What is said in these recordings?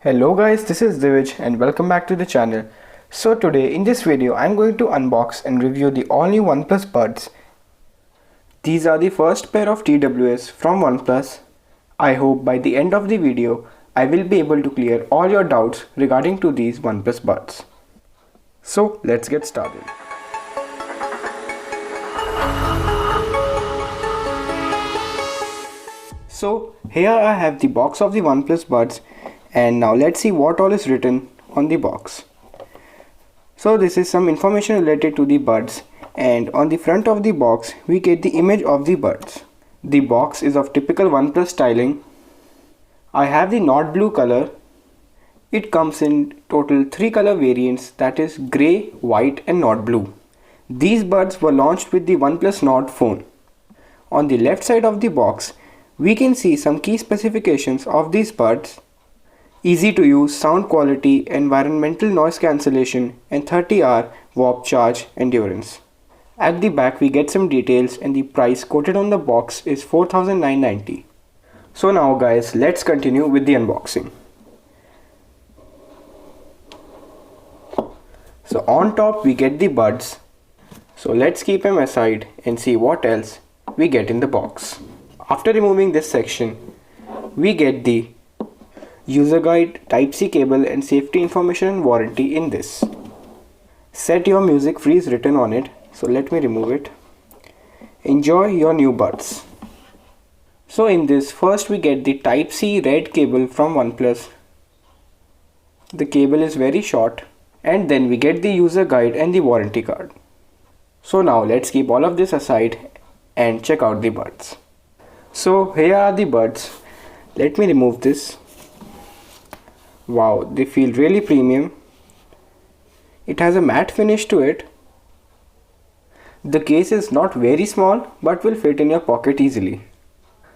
Hello guys, this is Divij and welcome back to the channel. So today in this video I'm going to unbox and review the all new OnePlus buds. These are the first pair of TWS from OnePlus. I hope by the end of the video I will be able to clear all your doubts regarding to these OnePlus buds. So let's get started. So here I have the box of the OnePlus buds, and now let's see what all is written on the box. So this is some information related to the buds, and on the front of the box we get the image of the buds. The box is of typical OnePlus styling. I have the Nod blue color. It comes in total 3 color variants, that is grey, white and Nod blue. These buds were launched with the OnePlus Nord phone. On the left side of the box we can see some key specifications of these buds. Easy to use sound quality, environmental noise cancellation and 30-hour warp charge endurance. At the back we get some details and the price quoted on the box is 4,990. So now guys, let's continue with the unboxing. So on top we get the buds. So let's keep them aside and see what else we get in the box. After removing this section, we get the user guide, Type-C cable and safety information and warranty in this. Set your music free is written on it, so let me remove it. Enjoy your new buds. So in this, first we get the Type-C red cable from OnePlus. The cable is very short, and then we get the user guide and the warranty card. So now let's keep all of this aside and check out the buds. So here are the buds. Let me remove this. Wow, they feel really premium. It has a matte finish to it. The case is not very small but will fit in your pocket easily.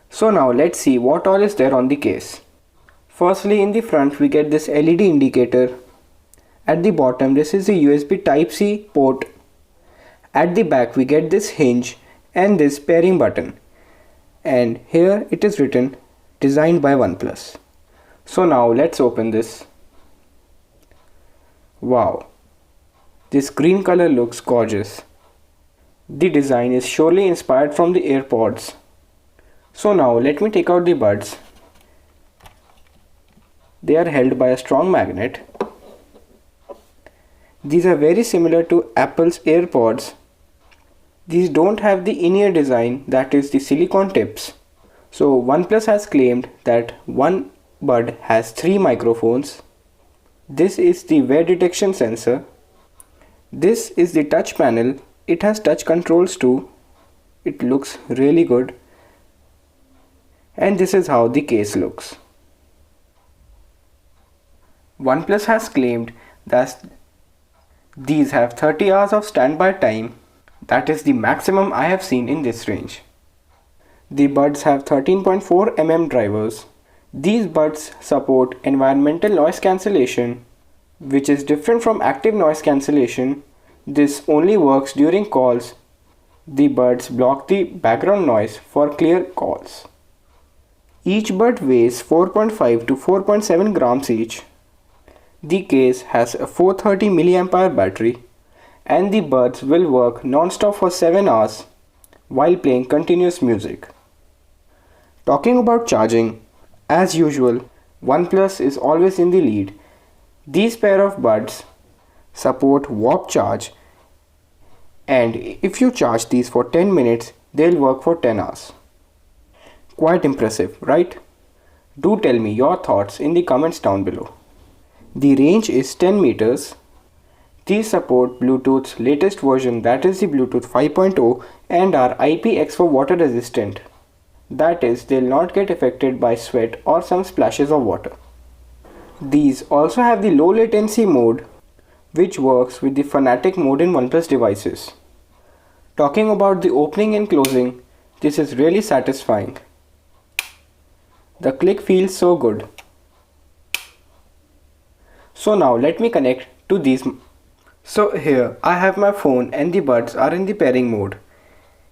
So now let's see what all is there on the case. Firstly, in the front we get this LED indicator. At the bottom this is the USB Type-C port. At the back we get this hinge and this pairing button. And here it is written designed by OnePlus. So now let's open this. Wow, this green color looks gorgeous. The design is surely inspired from the AirPods. So now let me take out the buds. They are held by a strong magnet. These are very similar to Apple's AirPods. These don't have the in-ear design, that is the silicone tips. So OnePlus has claimed that one bud has 3 microphones. This is the wear detection sensor. This is the touch panel. It has touch controls too. It looks really good. And this is how the case looks. OnePlus has claimed that these have 30 hours of standby time. That is the maximum I have seen in this range. The buds have 13.4 mm drivers. These buds support environmental noise cancellation, which is different from active noise cancellation. This only works during calls. The buds block the background noise for clear calls. Each bud weighs 4.5 to 4.7 grams each. The case has a 430 mAh battery. And the buds will work non-stop for 7 hours while playing continuous music. Talking about charging, as usual, OnePlus is always in the lead. These pair of buds support warp charge, and if you charge these for 10 minutes, they'll work for 10 hours. Quite impressive, right? Do tell me your thoughts in the comments down below. The range is 10 meters. These support Bluetooth's latest version, that is the Bluetooth 5.0, and are IPX4 water resistant. That is, they'll not get affected by sweat or some splashes of water. These also have the low latency mode, which works with the Fanatic mode in OnePlus devices. Talking about the opening and closing, this is really satisfying. The click feels so good. So now let me connect to these. So here I have my phone and the buds are in the pairing mode.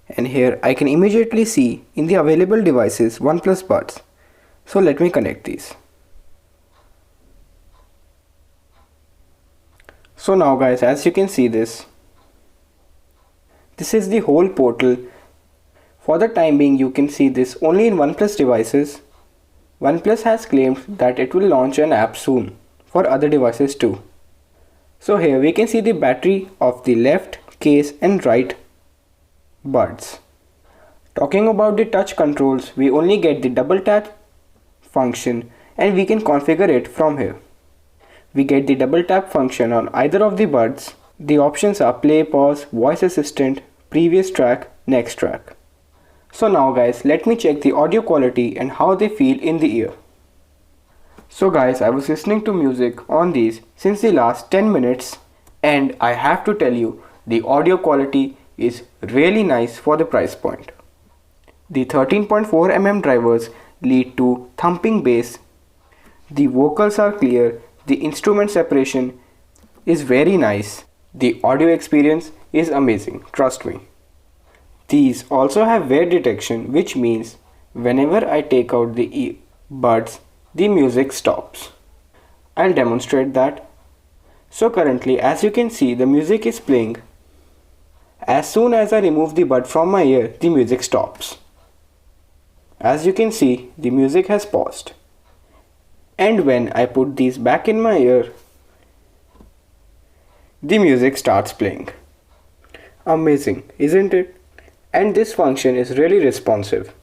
And here I can immediately see in the available devices OnePlus buds. So let me connect these. So now guys, as you can see this is the whole portal. For the time being you can see this only in OnePlus devices. OnePlus has claimed that it will launch an app soon for other devices too. So here we can see the battery of the left case and right buds. Talking about the touch controls, we only get the double tap function and we can configure it from here. We get the double tap function on either of the buds. The options are play, pause, voice assistant, previous track, next track. So now guys, let me check the audio quality and how they feel in the ear. So guys, I was listening to music on these since the last 10 minutes and I have to tell you, the audio quality is really nice for the price point. The 13.4mm drivers lead to thumping bass. The vocals are clear. The instrument separation is very nice. The audio experience is amazing, trust me. These also have wear detection, which means whenever I take out the earbuds, the music stops. I'll demonstrate that. So currently, as you can see, the music is playing. As soon as I remove the bud from my ear, the music stops. As you can see, the music has paused. And when I put these back in my ear, the music starts playing. Amazing, isn't it? And this function is really responsive.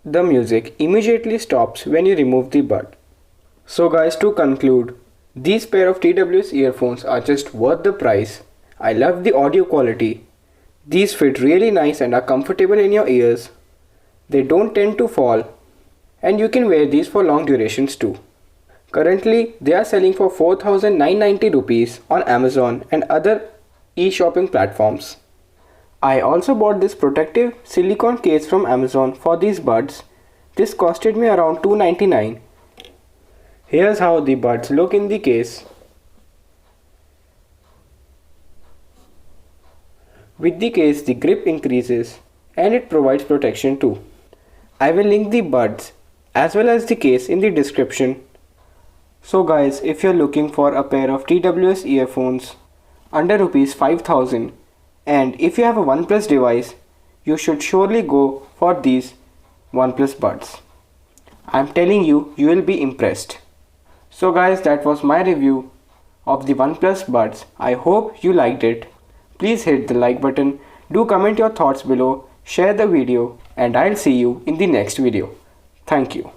The music immediately stops when you remove the bud. So guys, to conclude, these pair of TWS earphones are just worth the price. I love the audio quality. These fit really nice and are comfortable in your ears. They don't tend to fall. And you can wear these for long durations too. Currently, they are selling for 4,990 rupees on Amazon and other e-shopping platforms. I also bought this protective silicone case from Amazon for these buds. This costed me around $2.99. Here's how the buds look in the case. With the case, the grip increases and it provides protection too. I will link the buds as well as the case in the description. So guys, if you're looking for a pair of TWS earphones under rupees 5,000 and if you have a OnePlus device, you should surely go for these OnePlus buds. I'm telling you, you will be impressed. So guys, that was my review of the OnePlus buds. I hope you liked it. Please hit the like button, do comment your thoughts below, share the video, and I'll see you in the next video. Thank you.